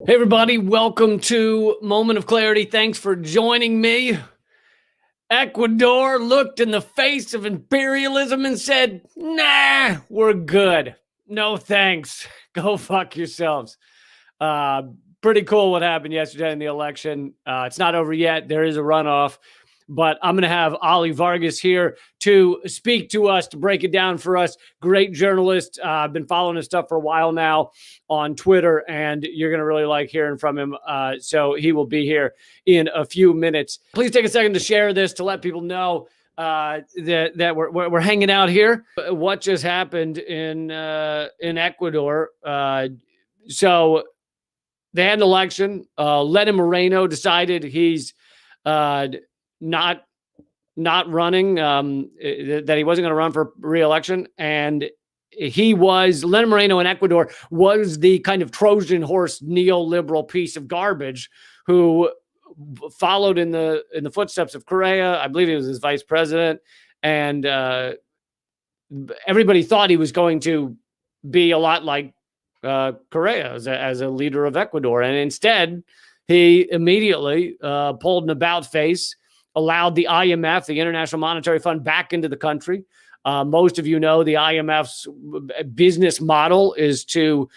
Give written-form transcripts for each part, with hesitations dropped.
Hey, everybody. Welcome to Moment of Clarity. Thanks for joining me. Ecuador looked in the face of imperialism and said, nah, we're good. No thanks. Go fuck yourselves. Uh, Pretty cool what happened yesterday in the election. It's not over yet. There is a runoff. But I'm going to have Ollie Vargas here to speak to us, to break it down for us. Great journalist. I've been following his stuff for a while now on Twitter, and you're going to really like hearing from him. So he will be here in a few minutes. Please take a second to share this to let people know that we're hanging out here. What just happened in Ecuador? So they had an election. Lenin Moreno decided he's not running, that he wasn't going to run for re-election. And Lenin Moreno in Ecuador was the kind of Trojan horse neoliberal piece of garbage who followed in the footsteps of Correa. I believe he was his vice president. And everybody thought he was going to be a lot like Correa as a leader of Ecuador. And instead, he immediately pulled an about face, allowed the IMF, the International Monetary Fund, back into the country. Most of you know the IMF's business model is to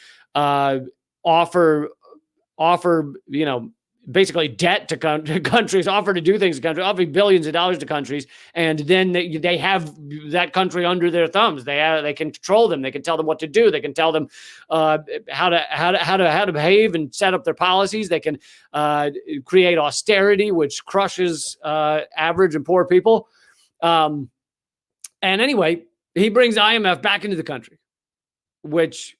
offer, basically debt to countries, offer to do things to countries, offer billions of dollars to countries, and then they have that country under their thumbs. They can control them. They can tell them what to do. They can tell them how to behave and set up their policies. They can create austerity, which crushes average and poor people. And anyway, he brings IMF back into the country, which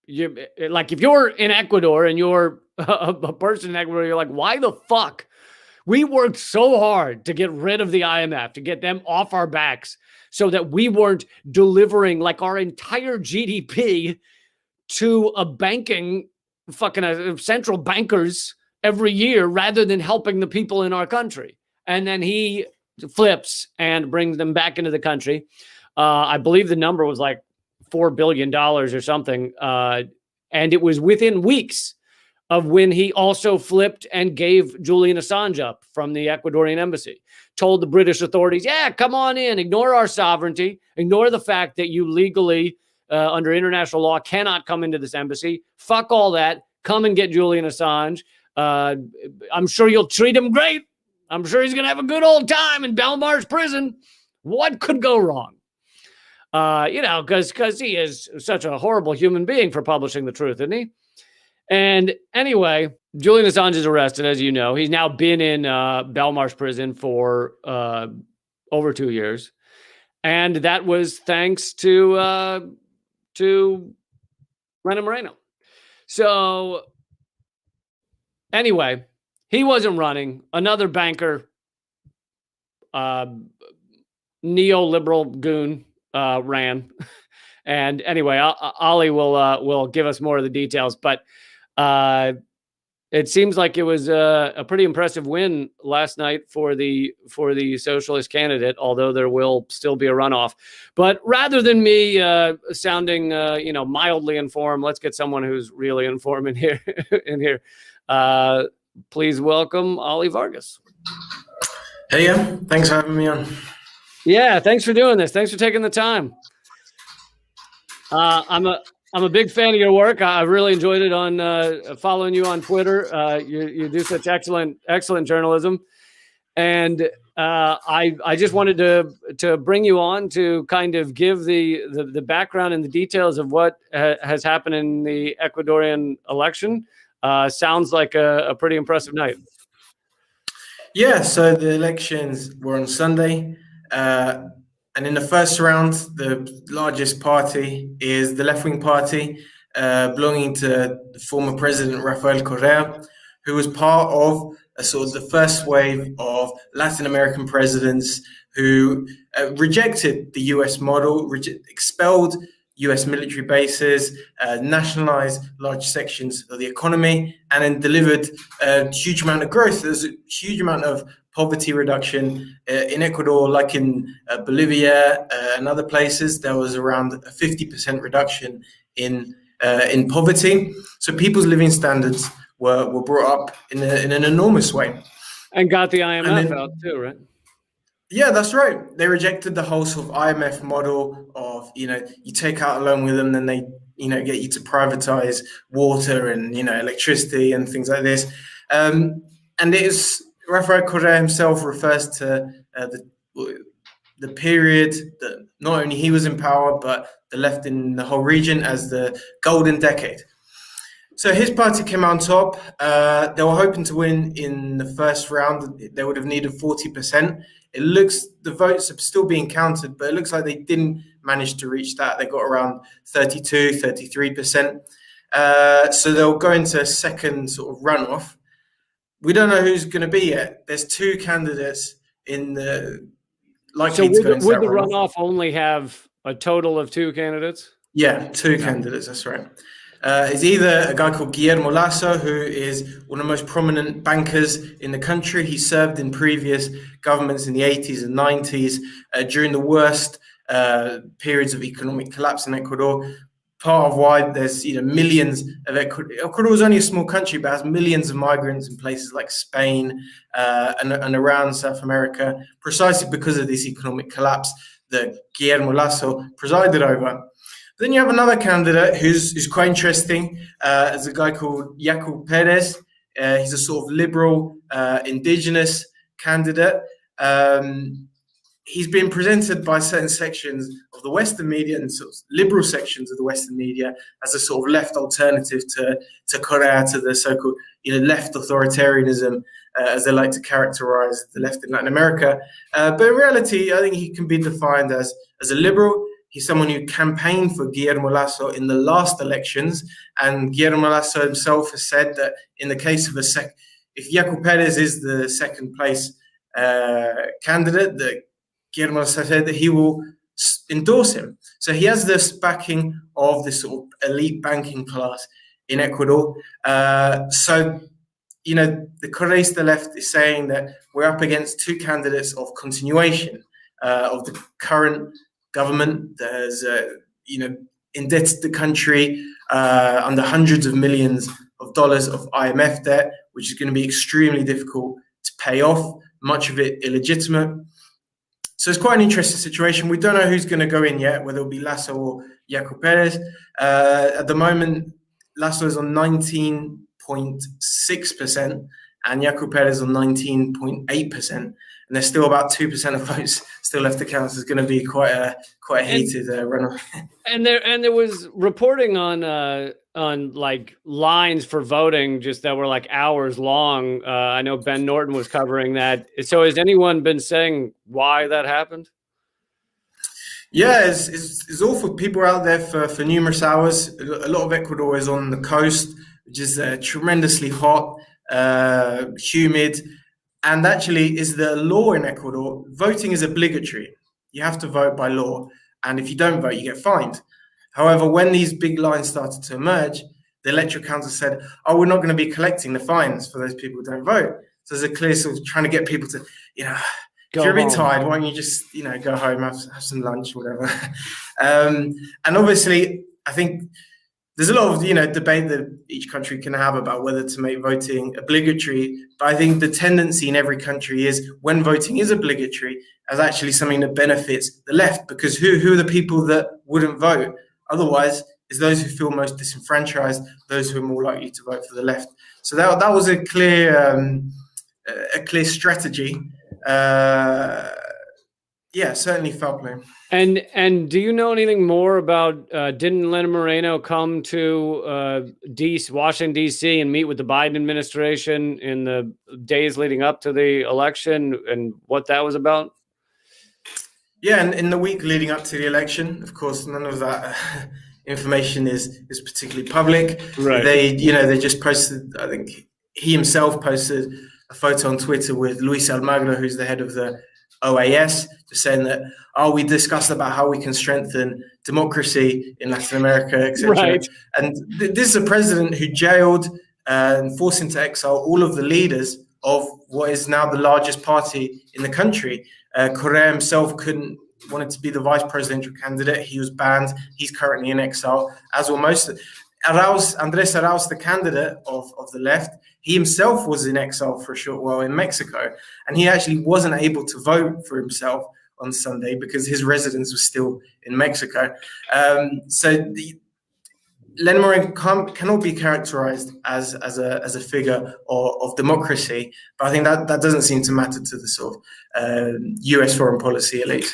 if you're in Ecuador and you're a person in Ecuador, you're like, why the fuck? We worked so hard to get rid of the IMF, to get them off our backs so that we weren't delivering like our entire GDP to a banking fucking central bankers every year rather than helping the people in our country. And then he flips and brings them back into the country. I believe the number was like $4 billion or something. And it was within weeks of when he also flipped and gave Julian Assange up from the Ecuadorian embassy, told the British authorities, yeah, come on in, ignore our sovereignty, ignore the fact that you legally, under international law, cannot come into this embassy. Fuck all that. Come and get Julian Assange. I'm sure you'll treat him great. I'm sure he's going to have a good old time in Belmarsh prison. What could go wrong? Because he is such a horrible human being for publishing the truth, isn't he? And anyway, Julian Assange is arrested, as you know. He's now been in Belmarsh prison for over 2 years. And that was thanks to Lenin Moreno. So anyway, he wasn't running. Another banker, neoliberal goon, ran. And anyway, Ollie will give us more of the details, but it seems like it was a pretty impressive win last night for the socialist candidate, although there will still be a runoff. But rather than me sounding mildly informed, let's get someone who's really informed in here. Please welcome Ollie Vargas. Hey, yeah, thanks for having me on. Yeah, thanks for doing this. Thanks for taking the time. I'm a big fan of your work. I've really enjoyed it on following you on Twitter. You do such excellent journalism, and I just wanted to bring you on to kind of give the background and the details of what has happened in the Ecuadorian election. Sounds like a pretty impressive night. Yeah, so the elections were on Sunday. And in the first round, the largest party is the left-wing party, belonging to the former president Rafael Correa, who was part of sort of the first wave of Latin American presidents who rejected the US model, expelled US military bases, nationalized large sections of the economy, and then delivered a huge amount of growth. There's a huge amount of poverty reduction in Ecuador, like in Bolivia and other places. There was around a 50% reduction in in poverty. So people's living standards were brought up in an enormous way. And got the And IMF then, out too, right? yeah, that's right. They rejected the whole sort of IMF model of, you take out a loan with them, then they, get you to privatize water and, electricity and things like this. And it is, Rafael Correa himself refers to the period that not only he was in power, but the left in the whole region as the golden decade. So his party came out on top. They were hoping to win in the first round. They would have needed 40%. It looks, the votes are still being counted, but it looks like they didn't manage to reach that. They got around 32, 33%. So they'll go into a second sort of runoff. We don't know who's going to be yet. There's two candidates in the likely to go into would that the runoff. runoff only have a total of two candidates? Yeah, two candidates, that's right. Is either a guy called Guillermo Lasso, who is one of the most prominent bankers in the country. He served in previous governments in the 80s and 90s during the worst periods of economic collapse in Ecuador. Part of why there's millions of Ecuador is only a small country, but has millions of migrants in places like Spain and around South America, precisely because of this economic collapse that Guillermo Lasso presided over. Then you have another candidate who's quite interesting. Is a guy called Yaku Perez. He's a sort of liberal, indigenous candidate. He's been presented by certain sections of the Western media and sort of liberal sections of the Western media as a sort of left alternative to Correa, to the so-called left authoritarianism, as they like to characterize the left in Latin America. But in reality, I think he can be defined as a liberal. He's someone who campaigned for Guillermo Lasso in the last elections, and Guillermo Lasso himself has said that in the case of if Yaku Perez is the second place candidate, that Guillermo Lasso said that he will endorse him. So he has this backing of this sort of elite banking class in Ecuador. So the Correista left is saying that we're up against two candidates of continuation of the current government that has, indebted the country under hundreds of millions of dollars of IMF debt, which is going to be extremely difficult to pay off, much of it illegitimate. So it's quite an interesting situation. We don't know who's going to go in yet, whether it'll be Lasso or Yaku Perez. At the moment, Lasso is on 19.6% and Yaku Perez on 19.8%. And there's still about 2% of votes still left to count. So it's going to be quite a heated runoff. And there was reporting on like lines for voting just that were like hours long. I know Ben Norton was covering that. So has anyone been saying why that happened? Yeah, it's awful. People are out there for numerous hours. A lot of Ecuador is on the coast, which is tremendously hot, humid. And actually, is the law in Ecuador, voting is obligatory. You have to vote by law. And if you don't vote, you get fined. However, when these big lines started to emerge, the electoral council said, oh, we're not going to be collecting the fines for those people who don't vote. So there's a clear sort of trying to get people to, if you're a bit tired, why don't you just, go home, have some lunch, whatever. And obviously, I think there's a lot of, debate that each country can have about whether to make voting obligatory. But I think the tendency in every country is when voting is obligatory as actually something that benefits the left, because who are the people that wouldn't vote? Otherwise, it's those who feel most disenfranchised, those who are more likely to vote for the left. So that was a clear strategy. Yeah, certainly foul play. And do you know anything more about? Didn't Lenin Moreno come to Washington D.C. and meet with the Biden administration in the days leading up to the election, and what that was about? Yeah, and in the week leading up to the election, of course, none of that information is particularly public. Right. They just posted. I think he himself posted a photo on Twitter with Luis Almagro, who's the head of the OAS, just saying that, we discussed about how we can strengthen democracy in Latin America, etc. Right. And this is a president who jailed and forced into exile all of the leaders of what is now the largest party in the country. Correa himself wanted to be the vice presidential candidate. He was banned. He's currently in exile, as were most. Andres Arauz, the candidate of the left, he himself was in exile for a short while in Mexico, and he actually wasn't able to vote for himself on Sunday because his residence was still in Mexico. Lenin Moreno cannot be characterized as a figure of democracy, but I think that doesn't seem to matter to the sort of U.S. foreign policy elite.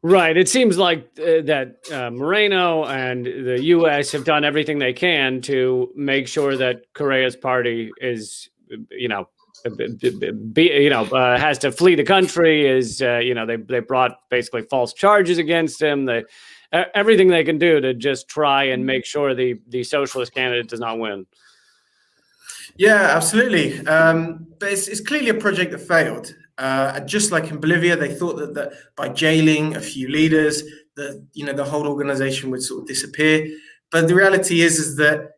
Right. It seems like that Moreno and the U.S. have done everything they can to make sure that Correa's party is, has to flee the country. They brought basically false charges against him. Everything they can do to just try and make sure the socialist candidate does not win. Yeah, absolutely. But it's clearly a project that failed. Just like in Bolivia, they thought that by jailing a few leaders, the whole organization would sort of disappear. But the reality is that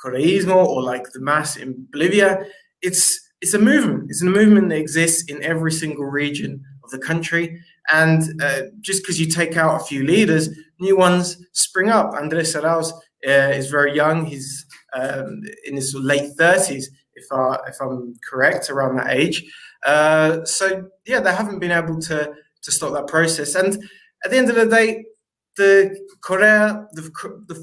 Correísmo, or like the mass in Bolivia, it's a movement. It's a movement that exists in every single region of the country. And just because you take out a few leaders, new ones spring up. Andres Arauz is very young. He's in his late 30s, if I'm correct, around that age. So yeah, they haven't been able to stop that process. And at the end of the day, the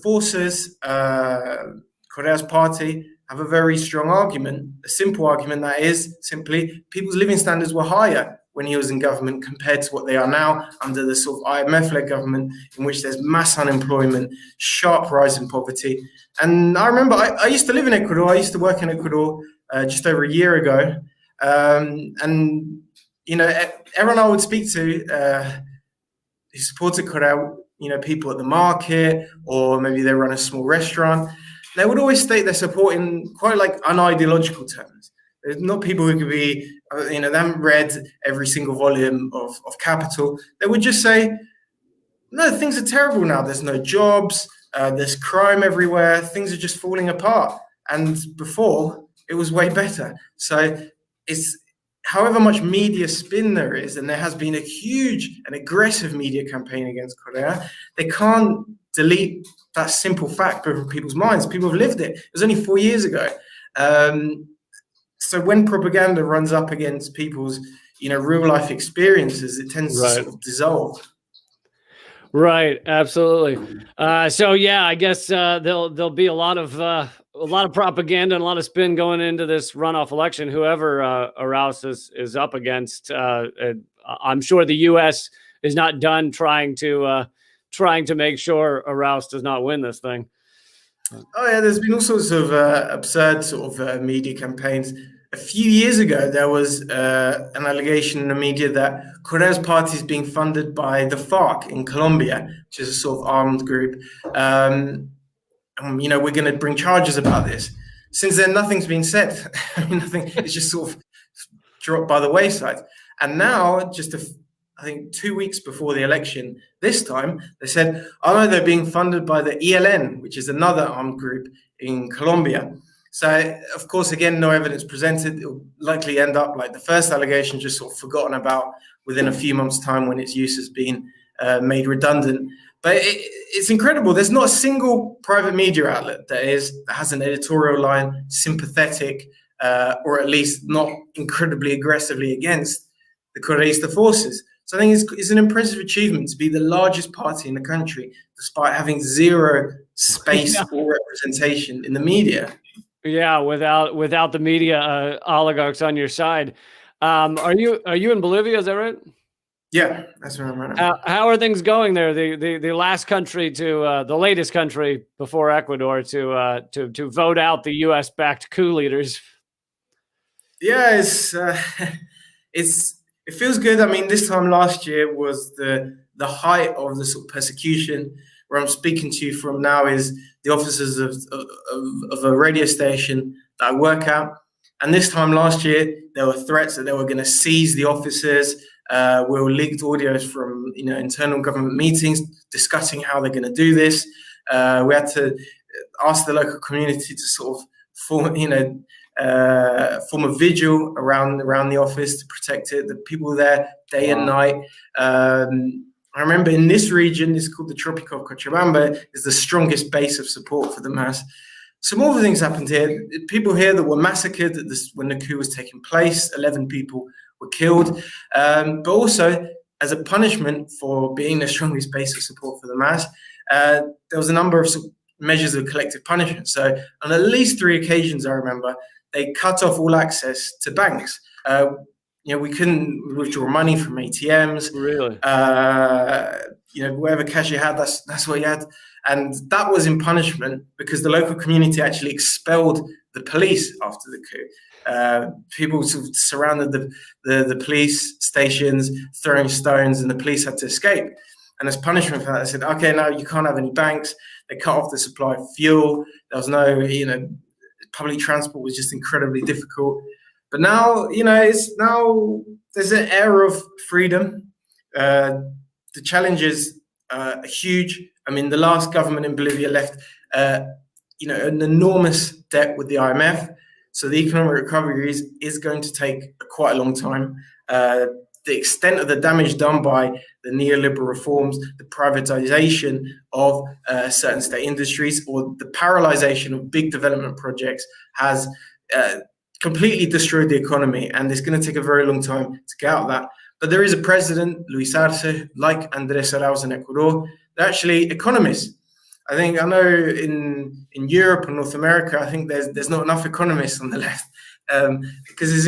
forces, Correa's party, have a very strong argument, a simple argument that is simply people's living standards were higher when he was in government compared to what they are now under the sort of IMF-led government, in which there's mass unemployment, sharp rise in poverty. And I remember I used to live in Ecuador. I used to work in Ecuador just over a year ago. And everyone I would speak to who supported Correa, people at the market, or maybe they run a small restaurant, they would always state their support in quite like unideological terms. There's not people who could be, they haven't read every single volume of Capital. They would just say, no, things are terrible now. There's no jobs. There's crime everywhere. Things are just falling apart. And before, it was way better. So it's however much media spin there is, and there has been a huge and aggressive media campaign against Correa, they can't delete that simple fact from people's minds. People have lived it. It was only 4 years ago. So when propaganda runs up against people's, real life experiences, it tends to sort of dissolve. Right, absolutely. So yeah, I guess there'll be a lot of propaganda and a lot of spin going into this runoff election. Whoever Arauz is up against, I'm sure the U.S. is not done trying to make sure Arauz does not win this thing. Oh yeah, there's been all sorts of absurd sort of media campaigns. A few years ago, there was an allegation in the media that Correa's party is being funded by the FARC in Colombia, which is a sort of armed group. And we're going to bring charges about this. Since then, nothing's been said. Nothing. It's just sort of dropped by the wayside. And now, I think 2 weeks before the election, this time, they said, oh no, they're being funded by the ELN, which is another armed group in Colombia. So, of course, again, no evidence presented. It'll likely end up like the first allegation, just sort of forgotten about within a few months' time when its use has been made redundant. But it's incredible. There's not a single private media outlet that has an editorial line sympathetic or at least not incredibly aggressively against the Correísta forces. So I think it's an impressive achievement to be the largest party in the country, despite having zero space or representation in the media. Yeah, without the media oligarchs on your side. Are you in Bolivia? Is that right? Yeah, that's where I'm right. How are things going there? The last country to the latest country before Ecuador to vote out the U.S. backed coup leaders. Yeah, it feels good. I mean, this time last year was the height of the sort of persecution. Where I'm speaking to you from now is the officers of a radio station that I work at. And this time last year, there were threats that they were going to seize the offices. We were leaked audios from internal government meetings discussing how they're going to do this. We had to ask the local community to sort of form a vigil around the office to protect it. The people there day and night. I remember in this region, it's called the Tropic of Cochabamba, is the strongest base of support for the MAS. Some other things happened here. People here that were massacred when the coup was taking place. 11 people were killed. But also, as a punishment for being the strongest base of support for the MAS, there was a number of measures of collective punishment. So on at least 3 occasions, I remember, they cut off all access to banks. We couldn't withdraw money from ATMs. Really? Whatever cash you had, that's what you had. And that was in punishment because the local community actually expelled the police after the coup. People sort of surrounded the police stations, throwing stones, and the police had to escape. And as punishment for that, they said, okay, no, you can't have any banks. They cut off the supply of fuel. There was no, public transport was just incredibly difficult. But now, there's an era of freedom. The challenges are huge. I mean, the last government in Bolivia left, an enormous debt with the IMF. So the economic recovery is going to take quite a long time. The extent of the damage done by the neoliberal reforms, the privatization of certain state industries, or the paralyzation of big development projects has completely destroyed the economy, and it's going to take a very long time to get out of that. But there is a president, Luis Arce, like Andrés Arauz in Ecuador. They're actually economists. I know in Europe and North America, I think there's not enough economists on the left, because it's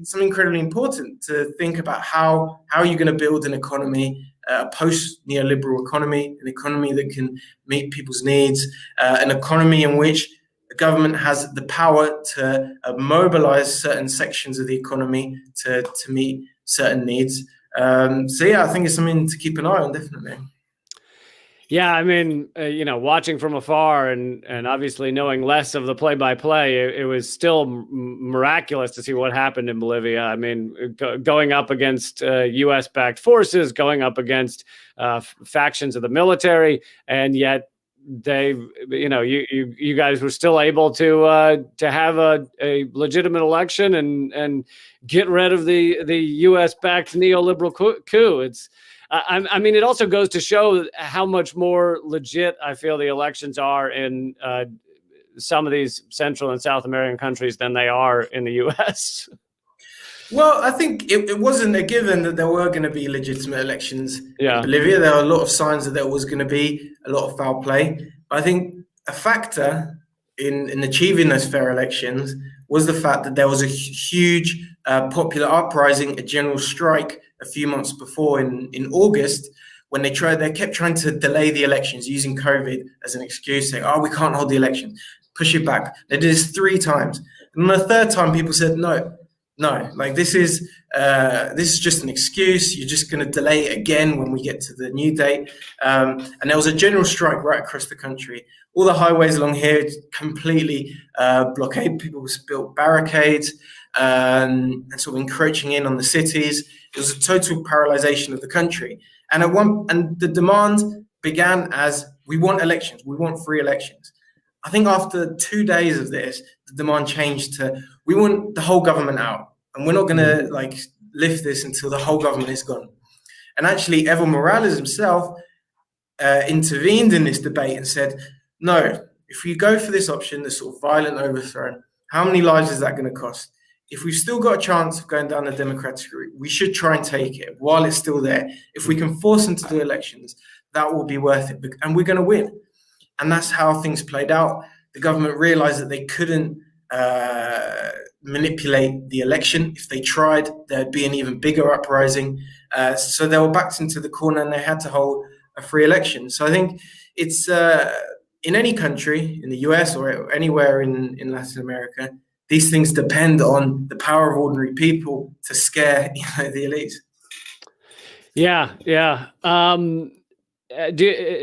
something incredibly important to think about how you're going to build an economy, a post-neoliberal economy, an economy that can meet people's needs, an economy in which the government has the power to mobilize certain sections of the economy to meet certain needs. I think it's something to keep an eye on, definitely. Yeah, I mean, watching from afar and obviously knowing less of the play-by-play, it was still miraculous to see what happened in Bolivia. I mean, going up against U.S.-backed forces, going up against factions of the military, and yet you guys were still able to have a legitimate election and get rid of the U.S.-backed neoliberal coup. I mean, it also goes to show how much more legit I feel the elections are in some of these Central and South American countries than they are in the U.S. Well, I think it wasn't a given that there were going to be legitimate elections in Bolivia. There were a lot of signs that there was going to be a lot of foul play. But I think a factor in achieving those fair elections was the fact that there was a huge popular uprising, a general strike a few months before in August, when they kept trying to delay the elections using COVID as an excuse, saying, we can't hold the election, push it back. They did this 3 times. And the 3rd time, people said, no, like this is just an excuse. You're just going to delay it again when we get to the new date. And there was a general strike right across the country. All the highways along here completely blockaded. People built barricades and sort of encroaching in on the cities. It was a total paralyzation of the country. And the demand began as, we want elections. We want free elections. I think after 2 days of this, the demand changed to, we want the whole government out, and we're not going to lift this until the whole government is gone. And actually, Evo Morales himself intervened in this debate and said, no, if we go for this option, the sort of violent overthrow, how many lives is that going to cost? If we've still got a chance of going down the democratic route, we should try and take it while it's still there. If we can force them to do elections, that will be worth it, and we're going to win. And that's how things played out. The government realized that they couldn't manipulate the election. If they tried, there'd be an even bigger uprising. So they were backed into the corner, and they had to hold a free election. So I think it's in any country, in the US or anywhere in Latin America, these things depend on the power of ordinary people to scare the elites. Yeah.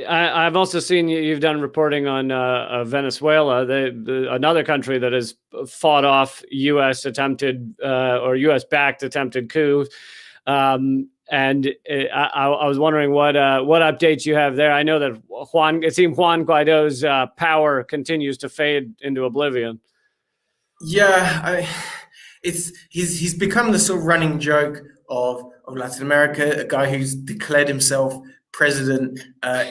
I've also seen you've done reporting on Venezuela, another country that has fought off U.S. attempted or U.S.-backed attempted coups. And I was wondering what updates you have there. I know that Juan Guaido's power continues to fade into oblivion. Yeah, he's become the sort of running joke of Latin America, a guy who's declared himself president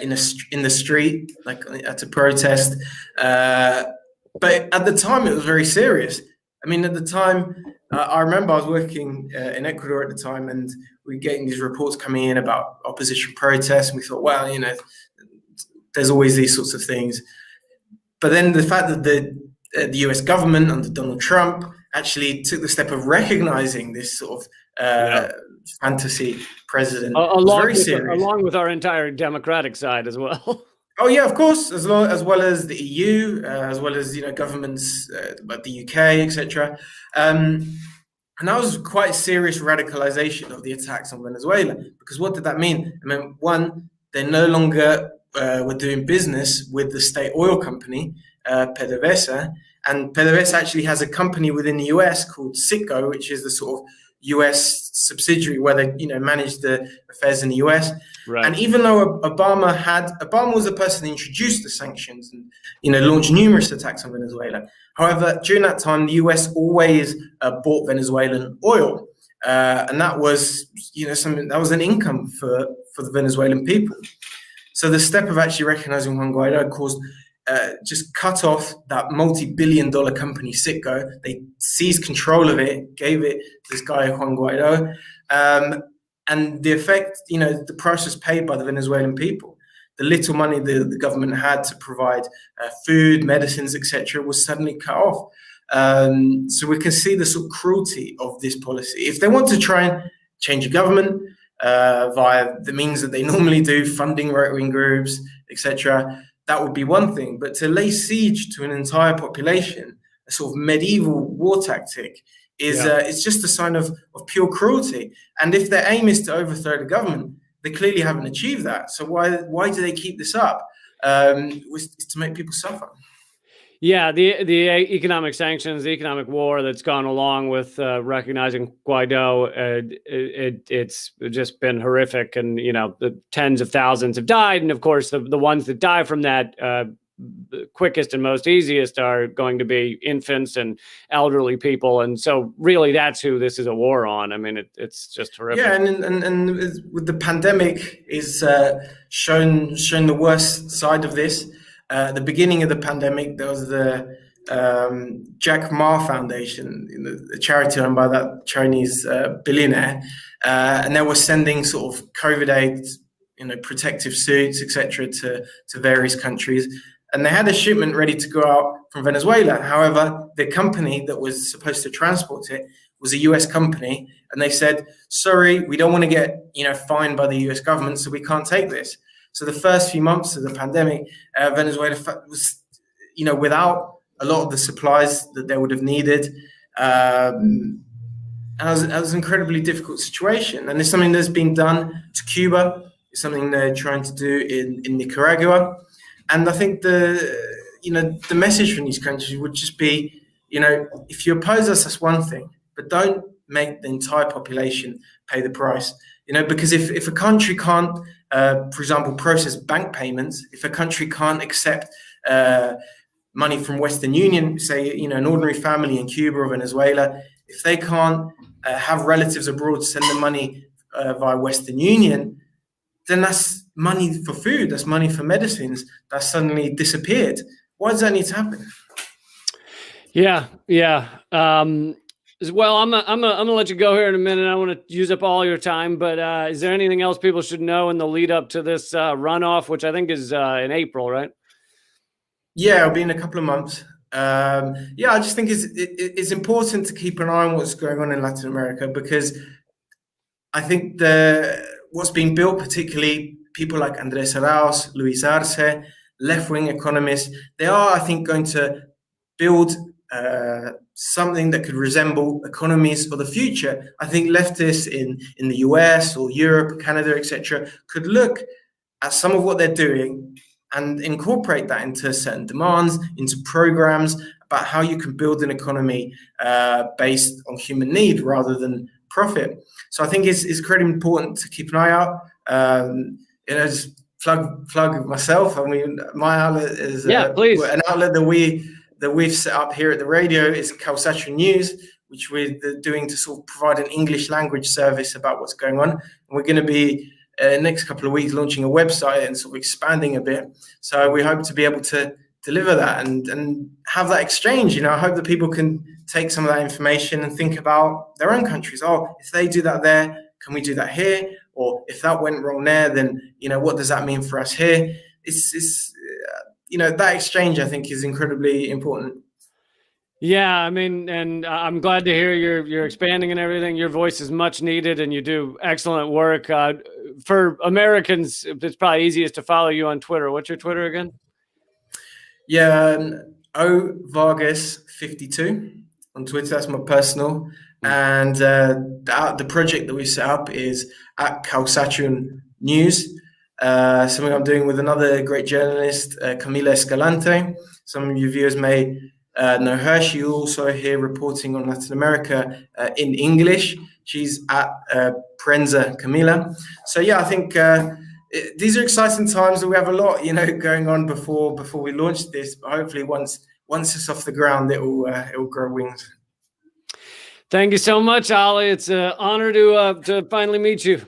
in the street, like at a protest. But at the time, it was very serious. I mean, at the time, I remember I was working in Ecuador at the time, and we were getting these reports coming in about opposition protests, and we thought, well, there's always these sorts of things. But then the fact that the US government under Donald Trump actually took the step of recognizing this sort of fantasy president was very serious. Along with our entire democratic side as well. Oh yeah, of course, as well as the EU, as well as governments like the UK, etc. And that was quite serious radicalization of the attacks on Venezuela. Because what did that mean? I mean, one, they no longer were doing business with the state oil company, PDVSA, and PDVSA actually has a company within the US called Citgo, which is the sort of US subsidiary where they manage the affairs in the US. Right. And even though Obama was the person who introduced the sanctions and launched numerous attacks on Venezuela. However, during that time, the US always bought Venezuelan oil, and that was something that was an income for the Venezuelan people. So the step of actually recognizing Juan Guaido caused just cut off that multi-billion-dollar company Citgo. They seized control of it, gave it to this guy Juan Guaido, and the effect, the price was paid by the Venezuelan people. The little money the government had to provide food, medicines, etc., was suddenly cut off. So we can see the sort of cruelty of this policy. If they want to try and change a government via the means that they normally do, funding right-wing groups, etc., that would be one thing. But to lay siege to an entire population, a sort of medieval war tactic, it's just a sign of pure cruelty. And if their aim is to overthrow the government, they clearly haven't achieved that. So why do they keep this up? It's to make people suffer. Yeah, the economic sanctions, the economic war that's gone along with recognizing Guaido, it's just been horrific. And, the tens of thousands have died. And of course, the ones that die from that, the quickest and most easiest are going to be infants and elderly people. And so really that's who this is a war on. I mean, it's just horrific. Yeah, and with the pandemic is shown the worst side of this. At the beginning of the pandemic, there was the Jack Ma Foundation, the charity owned by that Chinese billionaire, and they were sending sort of COVID aid, protective suits, etc., to various countries. And they had a shipment ready to go out from Venezuela. However, the company that was supposed to transport it was a US company, and they said, "Sorry, we don't want to get fined by the US government, so we can't take this." So the first few months of the pandemic, Venezuela was, without a lot of the supplies that they would have needed. And it was an incredibly difficult situation. And it's something that's been done to Cuba. It's something they're trying to do in Nicaragua. And I think the message from these countries would just be, if you oppose us, that's one thing, but don't make the entire population pay the price. Because if a country can't, for example, process bank payments, if a country can't accept money from Western Union, say, an ordinary family in Cuba or Venezuela, if they can't have relatives abroad send them money via Western Union, then that's money for food, that's money for medicines that suddenly disappeared. Why does that need to happen? Yeah. Well, I'm gonna let you go here in a minute. I want to use up all your time, but is there anything else people should know in the lead up to this runoff, which I think is in April, right? Yeah, it'll be in a couple of months. I just think it's important to keep an eye on what's going on in Latin America, because I think what's being built, particularly people like Andrés Arauz, Luis Arce, left-wing economists, they are, I think, going to build something that could resemble economies for the future. I think leftists in the US or Europe, Canada, etc., could look at some of what they're doing and incorporate that into certain demands, into programs about how you can build an economy based on human need rather than profit. So I think it's incredibly important to keep an eye out. Just plug myself. I mean, my outlet is please. An outlet that we've set up here at the radio. Is Calsatra News. which we're doing to sort of provide an English language service about what's going on. And we're going to be next couple of weeks launching a website and sort of expanding a bit. So we hope to be able to deliver that and have that exchange. I hope that people can take some of that information and think about their own countries. Oh, if they do that there, can we do that here? Or if that went wrong there, then what does that mean for us here? It's that exchange, I think, is incredibly important. Yeah, I mean, and I'm glad to hear you're expanding and everything. Your voice is much needed, and you do excellent work. For Americans, it's probably easiest to follow you on Twitter. What's your Twitter again? Yeah, O Vargas 52 on Twitter. That's my personal. And the project that we set up is at Calsatron News. Something I'm doing with another great journalist, Camila Escalante. Some of your viewers may know her. She's also here reporting on Latin America in English. She's at Prensa Camila. So yeah, I think these are exciting times, and we have a lot, going on before we launch this. But hopefully, once it's off the ground, it will grow wings. Thank you so much, Ollie. It's an honor to finally meet you.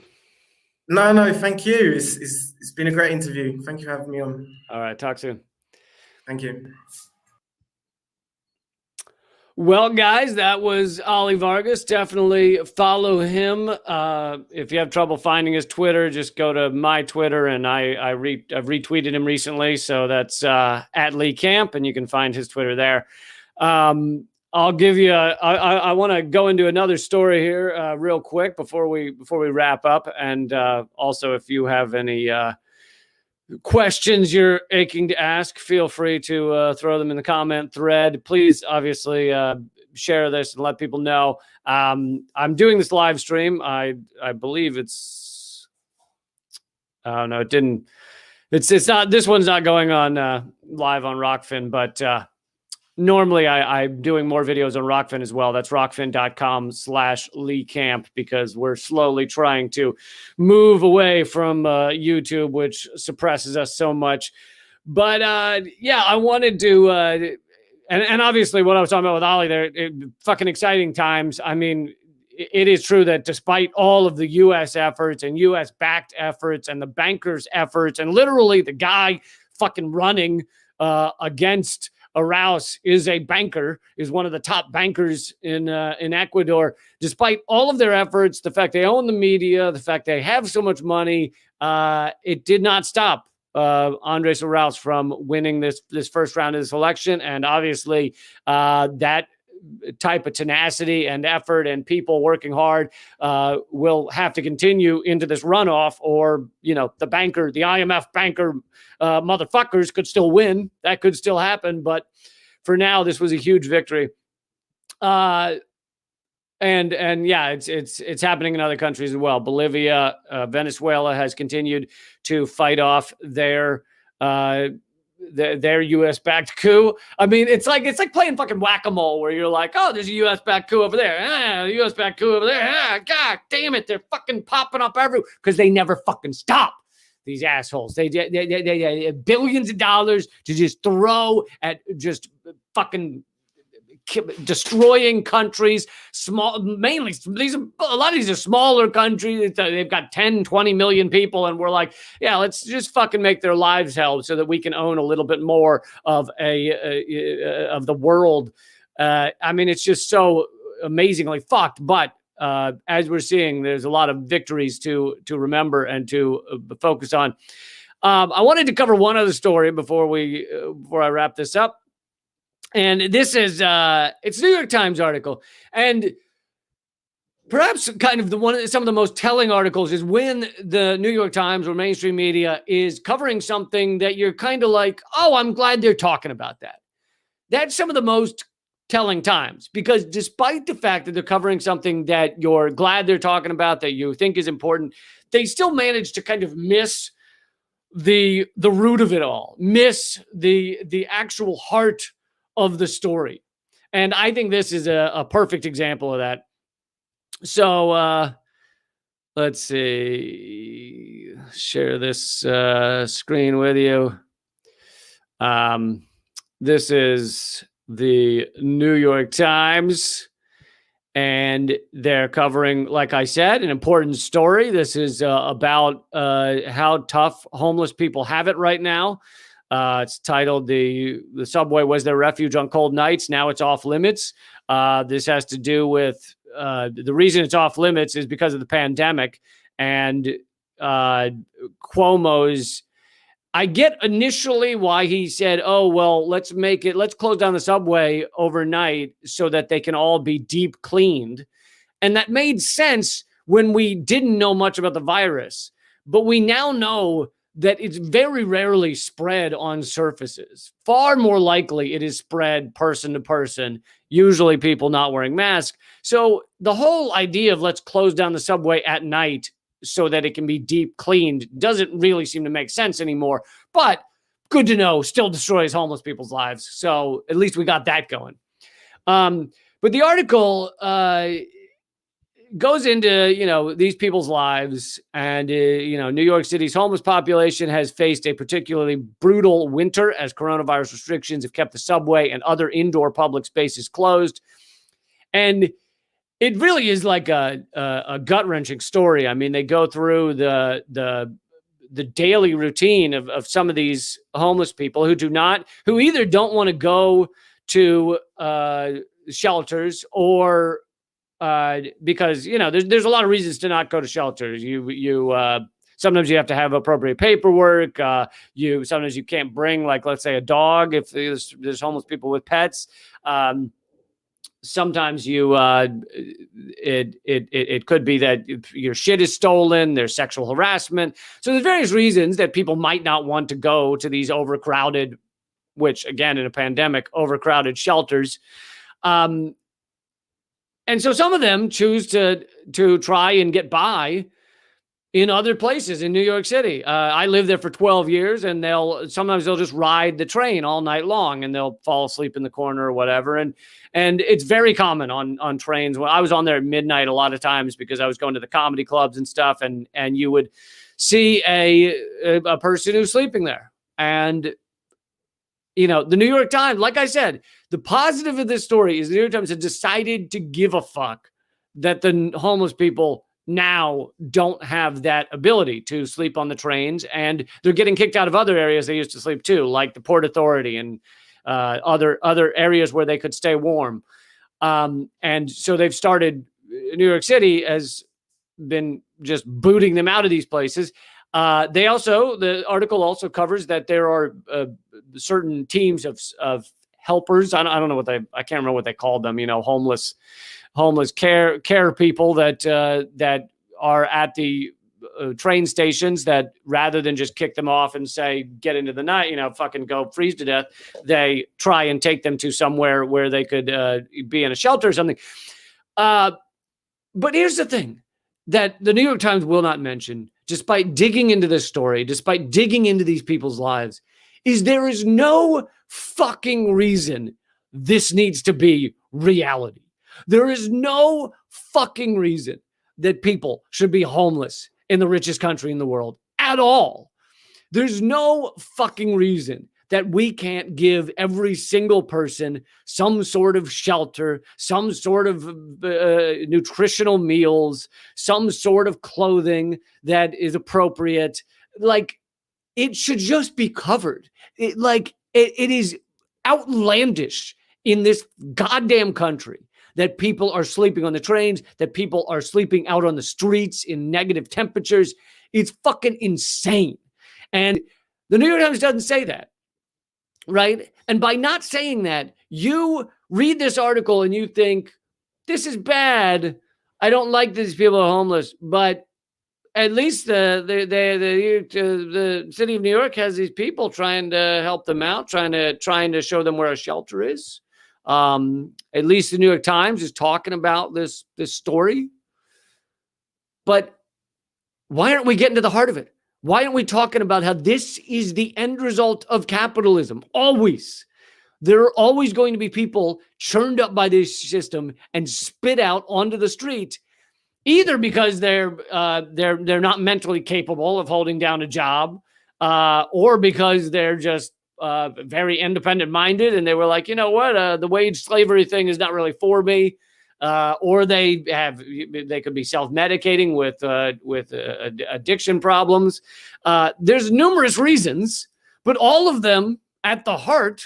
No, thank you. It's been a great interview. Thank you for having me on. All right, talk soon. Thank you. Well, guys, that was Ollie Vargas. Definitely follow him. If you have trouble finding his Twitter, just go to my Twitter, and I've retweeted him recently. So that's at Lee Camp, and you can find his Twitter there. I'll give you I want to go into another story here real quick before we wrap up. And also, if you have any questions you're aching to ask, feel free to throw them in the comment thread. Please, obviously, share this and let people know. I'm doing this live stream. I believe it's, oh no, it didn't. It's not, this one's not going on live on Rockfin, but normally I'm doing more videos on Rockfin as well. That's rockfin.com/Lee Camp, because we're slowly trying to move away from YouTube, which suppresses us so much. But yeah, I wanted to, and obviously what I was talking about with Ollie there, fucking exciting times. I mean, it is true that despite all of the U.S. efforts and U.S.-backed efforts and the bankers' efforts, and literally the guy fucking running against Arauz is a banker, is one of the top bankers in Ecuador. Despite all of their efforts, the fact they own the media, the fact they have so much money, it did not stop Andrés Arauz from winning this first round of this election. And obviously, that type of tenacity and effort and people working hard will have to continue into this runoff, or the IMF banker motherfuckers could still win. That could still happen, but for now, this was a huge victory. And yeah, it's happening in other countries as well. Bolivia, Venezuela has continued to fight off their U.S.-backed coup. I mean, it's like playing fucking whack-a-mole, where you're like, oh, there's a U.S.-backed coup over there. U.S.-backed coup over there. God damn it, they're fucking popping up everywhere, because they never fucking stop. These assholes. They billions of dollars to just throw at just fucking destroying countries. Mainly a lot of these are smaller countries. They've got 10, 20 million people, and we're like, yeah, let's just fucking make their lives hell so that we can own a little bit more of of the world. I mean, it's just so amazingly fucked. But as we're seeing, there's a lot of victories to remember and to focus on. I wanted to cover one other story before I wrap this up. And this is it's a New York Times article, and perhaps kind of some of the most telling articles is when the New York Times or mainstream media is covering something that you're kind of like, oh, I'm glad they're talking about that. That's some of the most telling times, because despite the fact that they're covering something that you're glad they're talking about, that you think is important, they still manage to kind of miss the root of it all, miss the actual heart of the story. And I think this is a perfect example of that. So let's see, share this screen with you. This is the New York Times, And they're covering, like I said, an important story. This is about how tough homeless people have it right now. It's titled "The Subway Was Their Refuge on Cold Nights. Now It's Off Limits." This has to do with the reason it's off limits is because of the pandemic and Cuomo's. I get initially why he said, "Oh, well, let's close down the subway overnight so that they can all be deep cleaned." And that made sense when we didn't know much about the virus. But we now know that it's very rarely spread on surfaces. Far more likely it is spread person to person, usually people not wearing masks. So the whole idea of let's close down the subway at night so that it can be deep cleaned doesn't really seem to make sense anymore. But good to know, still destroys homeless people's lives. So at least we got that going. But the article goes into, these people's lives. And, New York City's homeless population has faced a particularly brutal winter as coronavirus restrictions have kept the subway and other indoor public spaces closed. And it really is like a gut-wrenching story. I mean, they go through the daily routine of some of these homeless people who either don't want to go to shelters or because there's a lot of reasons to not go to shelters. You sometimes you have to have appropriate paperwork. Sometimes you can't bring, like, let's say, a dog if there's homeless people with pets. Sometimes it could be that your shit is stolen, there's sexual harassment. So there's various reasons that people might not want to go to these overcrowded, which again, in a pandemic, overcrowded shelters. And so some of them choose to try and get by in other places in New York City. I lived there for 12 years, and sometimes they'll just ride the train all night long, and they'll fall asleep in the corner or whatever. And it's very common on trains. When I was on there at midnight a lot of times because I was going to the comedy clubs and stuff, and you would see a person who's sleeping there. And the New York Times, like I said, the positive of this story is the New York Times has decided to give a fuck that the homeless people now don't have that ability to sleep on the trains, and they're getting kicked out of other areas they used to sleep too, like the Port Authority and other areas where they could stay warm. And so they've started, New York City has been just booting them out of these places. The article also covers that there are certain teams of helpers. I don't know I can't remember what they called them, homeless care people that are at the train stations, that rather than just kick them off and say, get into the night, fucking go freeze to death, they try and take them to somewhere where they could be in a shelter or something. But here's the thing that the New York Times will not mention, despite digging into this story, despite digging into these people's lives, is there is no fucking reason this needs to be reality. There is no fucking reason that people should be homeless in the richest country in the world at all. There's no fucking reason that we can't give every single person some sort of shelter, some sort of nutritional meals, some sort of clothing that is appropriate. Like, it should just be covered. It is outlandish in this goddamn country that people are sleeping on the trains, that people are sleeping out on the streets in negative temperatures. It's fucking insane. And the New York Times doesn't say that, right? And by not saying that, you read this article and you think, this is bad. I don't like these people are homeless, but at least the city of New York has these people trying to help them out, trying to show them where a shelter is. At least the New York Times is talking about this story. But why aren't we getting to the heart of it? Why aren't we talking about how this is the end result of capitalism? Always. There are always going to be people churned up by this system and spit out onto the street, either because they're not mentally capable of holding down a job, or because they're just very independent minded and they were like, you know what, the wage slavery thing is not really for me. or they could be self-medicating with addiction problems. There's numerous reasons, but all of them at the heart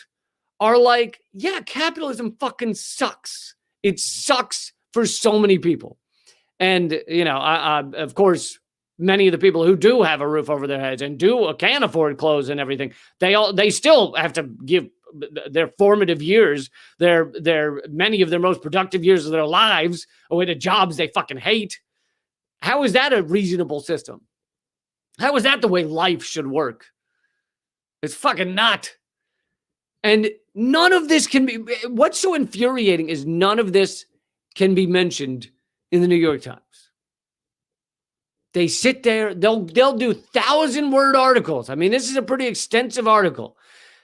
are like, yeah, capitalism fucking sucks. It sucks for so many people. And, of course, many of the people who do have a roof over their heads and can afford clothes and everything, they still have to give their formative years, many of their most productive years of their lives away to jobs they fucking hate. How is that a reasonable system? How is that the way life should work? It's fucking not. And none of this can be, what's so infuriating is none of this can be mentioned in the New York Times. They sit there, they'll do 1,000-word articles. I mean, this is a pretty extensive article.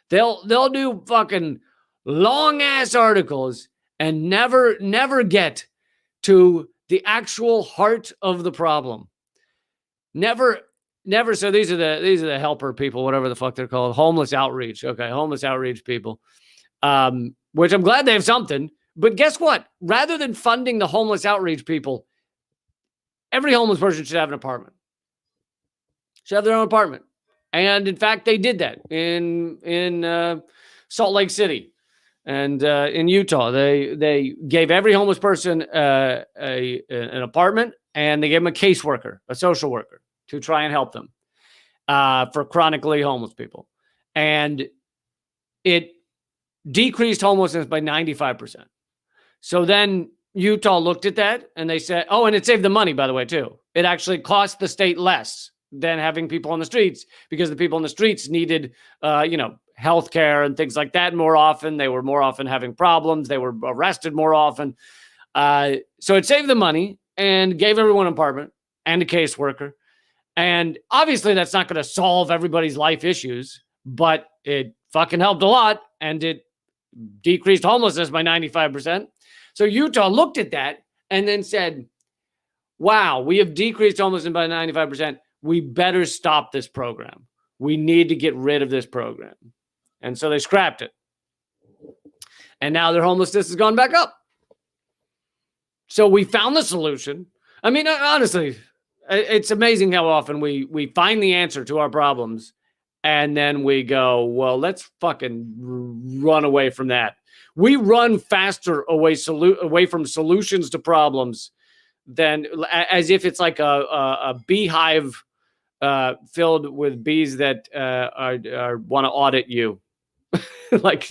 They'll do fucking long-ass articles and never get to the actual heart of the problem. Never. So these are the helper people, whatever the fuck they're called, homeless outreach. Okay, homeless outreach people, which I'm glad they have something. But guess what? Rather than funding the homeless outreach people, every homeless person should have an apartment. Should have their own apartment. And in fact, they did that in Salt Lake City and in Utah. They gave every homeless person an apartment, and they gave them a caseworker, a social worker, to try and help them for chronically homeless people. And it decreased homelessness by 95%. So then Utah looked at that and they said, oh, and it saved the money, by the way, too. It actually cost the state less than having people on the streets, because the people on the streets needed, health care and things like that more often. They were more often having problems. They were arrested more often. So it saved the money and gave everyone an apartment and a caseworker. And obviously that's not going to solve everybody's life issues, but it fucking helped a lot, and it decreased homelessness by 95%. So Utah looked at that and then said, wow, we have decreased homelessness by 95%. We better stop this program. We need to get rid of this program. And so they scrapped it. And now their homelessness has gone back up. So we found the solution. I mean, honestly, it's amazing how often we find the answer to our problems and then we go, well, let's fucking run away from that. We run faster away from solutions to problems than, as if it's like a beehive filled with bees that want to audit you. Like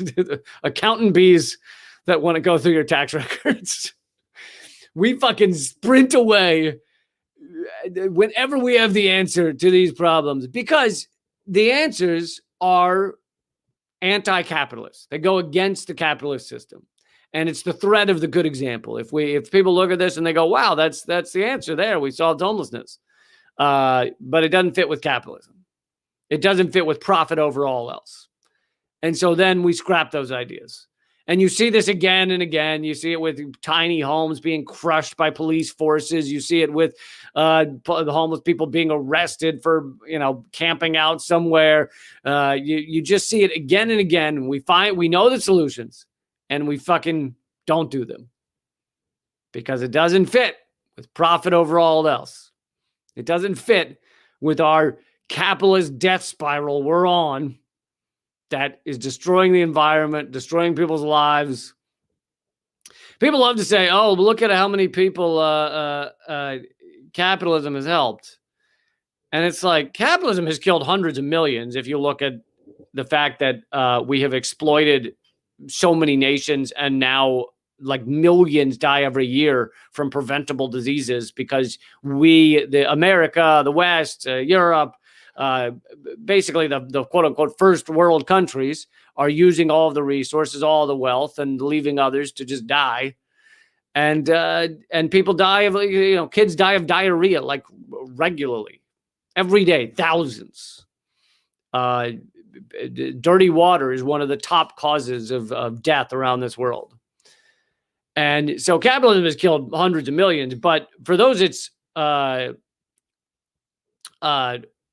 accountant bees that want to go through your tax records. We fucking sprint away whenever we have the answer to these problems, because the answers are anti-capitalist. They go against the capitalist system. And it's the threat of the good example. If people look at this and they go, wow, that's the answer there. We solved homelessness. But it doesn't fit with capitalism. It doesn't fit with profit over all else. And so then we scrap those ideas. And you see this again and again. You see it with tiny homes being crushed by police forces. You see it with the homeless people being arrested for, camping out somewhere. You just see it again and again. We know the solutions, and we fucking don't do them because it doesn't fit with profit over all else. It doesn't fit with our capitalist death spiral we're on that is destroying the environment, destroying people's lives. People love to say, oh, look at how many people capitalism has helped. And it's like, capitalism has killed hundreds of millions if you look at the fact that we have exploited so many nations, and now like millions die every year from preventable diseases because America, the West, Europe, basically the quote unquote first world countries are using all of the resources, all the wealth, and leaving others to just die. And people die of, kids die of diarrhea like regularly, every day, thousands. Dirty water is one of the top causes of death around this world. And so capitalism has killed hundreds of millions, but for those it's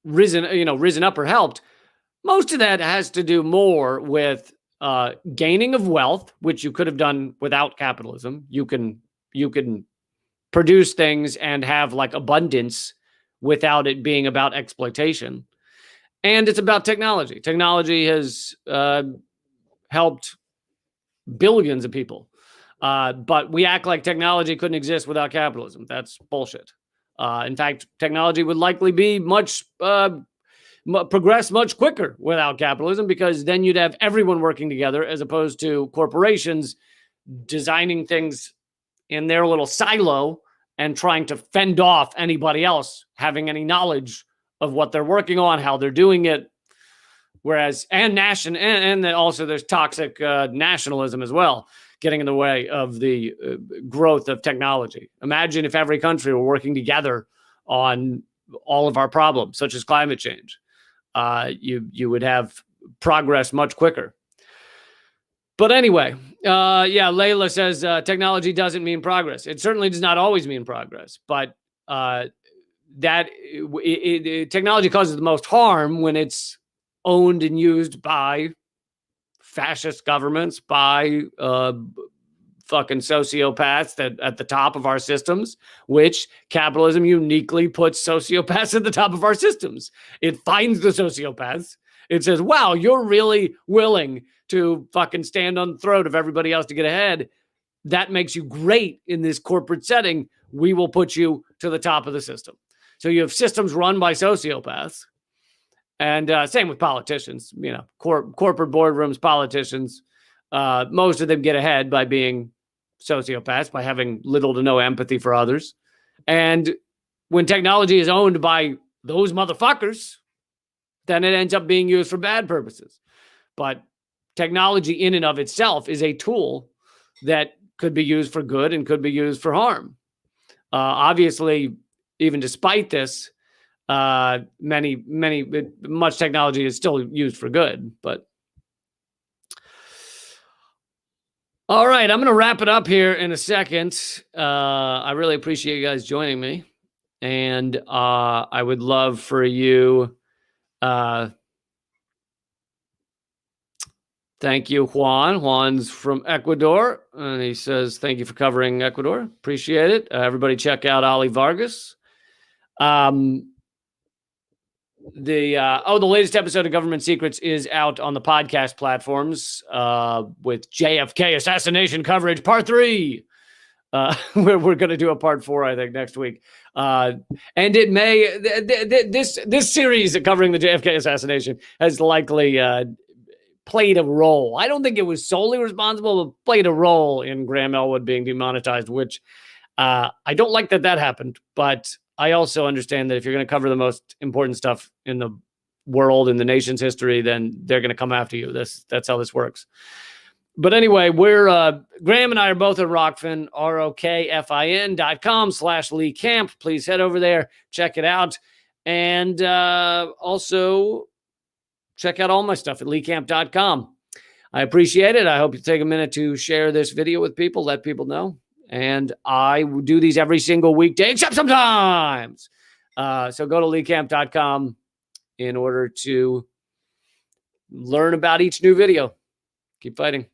risen up or helped, most of that has to do more with gaining of wealth, which you could have done without capitalism. You can you can produce things and have like abundance without it being about exploitation. And it's about technology. Technology has helped billions of people. But we act like technology couldn't exist without capitalism. That's bullshit. In fact, technology would likely be progress much quicker without capitalism, because then you'd have everyone working together as opposed to corporations designing things in their little silo and trying to fend off anybody else having any knowledge of what they're working on, how they're doing it. Whereas, and then also there's toxic nationalism as well, getting in the way of the growth of technology. Imagine if every country were working together on all of our problems, such as climate change. You would have progress much quicker. But anyway, Layla says technology doesn't mean progress. It certainly does not always mean progress, but technology causes the most harm when it's owned and used by fascist governments, by fucking sociopaths that at the top of our systems, which capitalism uniquely puts sociopaths at the top of our systems. It finds the sociopaths. It says, wow, you're really willing to fucking stand on the throat of everybody else to get ahead. That makes you great in this corporate setting. We will put you to the top of the system. So you have systems run by sociopaths. And same with politicians, corporate boardrooms, politicians. Most of them get ahead by being sociopaths, by having little to no empathy for others. And when technology is owned by those motherfuckers, then it ends up being used for bad purposes. But technology in and of itself is a tool that could be used for good and could be used for harm. Obviously, even despite this, much technology is still used for good. But all right, I'm going to wrap it up here in a second. I really appreciate you guys joining me, and I would love for you. Thank you, Juan. Juan's from Ecuador, and he says, thank you for covering Ecuador. Appreciate it. Everybody check out Ollie Vargas. The latest episode of Government Secrets is out on the podcast platforms with JFK assassination coverage, part 3. We're going to do a part 4, I think, next week. And it may, this series covering the JFK assassination has likely played a role. I don't think it was solely responsible, but played a role in Graham Elwood being demonetized, which I don't like that happened. But I also understand that if you're going to cover the most important stuff in the world, in the nation's history, then they're going to come after you. That's how this works. But anyway, Graham and I are both at Rockfin, ROKFIN.com/Lee Camp. Please head over there, check it out. And also check out all my stuff at LeeCamp.com. I appreciate it. I hope you take a minute to share this video with people, let people know. And I do these every single weekday, except sometimes. So go to LeeCamp.com in order to learn about each new video. Keep fighting.